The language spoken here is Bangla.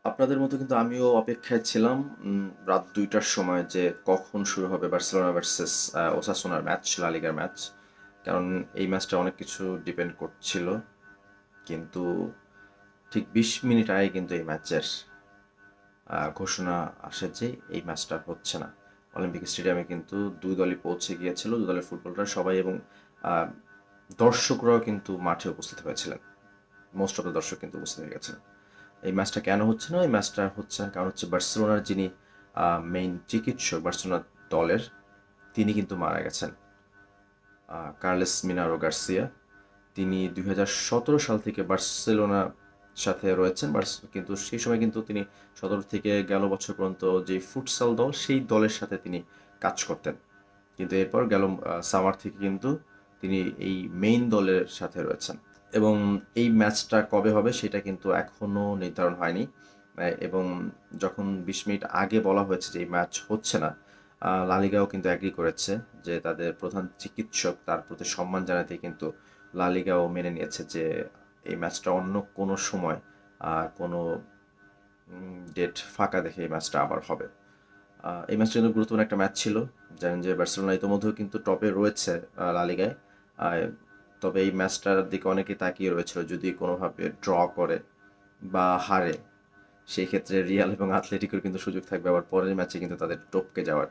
আপনাদের মতো কিন্তু আমিও অপেক্ষায় ছিলাম রাত ২টার সময় যে কখন শুরু হবে বার্সেলোনা ভার্সেস ওসাসুনার ম্যাচ, লা লিগার ম্যাচ। কারণ এই ম্যাচটা অনেক কিছু ডিপেন্ড করছিল। কিন্তু ঠিক ২০ মিনিট আগে কিন্তু এই ম্যাচের ঘোষণা আসে যে এই ম্যাচটা হচ্ছে না। অলিম্পিক স্টেডিয়ামে কিন্তু দুই দলই পৌঁছে গিয়েছিল, দুই দলের ফুটবলাররা সবাই, এবং আহ, দর্শকরাও কিন্তু মাঠে উপস্থিত হয়েছিলেন। মোস্ট অফ দ্য দর্শক কিন্তু উপস্থিত হয়ে গেছিলেন। এই ম্যাচটা কেন হচ্ছে না? এই ম্যাচটা হচ্ছে না কারণ হচ্ছে বার্সেলোনার যিনি মেইন চিকিৎসক বার্সেলোনা দলের, তিনি কিন্তু মারা গেছেন। Carles Minarro Garcia. তিনি ২০১৭ সাল থেকে বার্সেলোনার সাথে রয়েছেন, কিন্তু সেই সময় কিন্তু তিনি ১৭ থেকে গেল বছর পর্যন্ত যে ফুটসাল দল, সেই দলের সাথে তিনি কাজ করতেন। কিন্তু এরপর গেল সামার থেকে কিন্তু তিনি এই মেইন দলের সাথে রয়েছেন। এবং এই ম্যাচটা কবে হবে সেটা কিন্তু এখনও নির্ধারণ হয়নি। এবং যখন ২০ মিনিট আগে বলা হয়েছে যে এই ম্যাচ হচ্ছে না, লা লিগাও কিন্তু অ্যাগ্রি করেছে যে তাদের প্রধান চিকিৎসক তার প্রতি সম্মান জানাতে কিন্তু লা লিগাও মেনে নিয়েছে যে এই ম্যাচটা অন্য কোনো সময় কোনো ডেট ফাঁকা দেখে এই ম্যাচটা আবার হবে। এই ম্যাচটা কিন্তু গুরুত্বপূর্ণ একটা ম্যাচ ছিল। জানেন যে বার্সেলোনা ইতোমধ্যেও কিন্তু টপে রয়েছে লা লিগায়। আহ, তবে এই ম্যাচটার দিকে অনেকে তাকিয়ে রয়েছিল, যদি কোনোভাবে ড্র করে বা হারে, সেই ক্ষেত্রে রিয়াল এবং আতলেটিকোর কিন্তু সুযোগ থাকবে আবার পরের ম্যাচে কিন্তু তাদের টপকে যাওয়ার।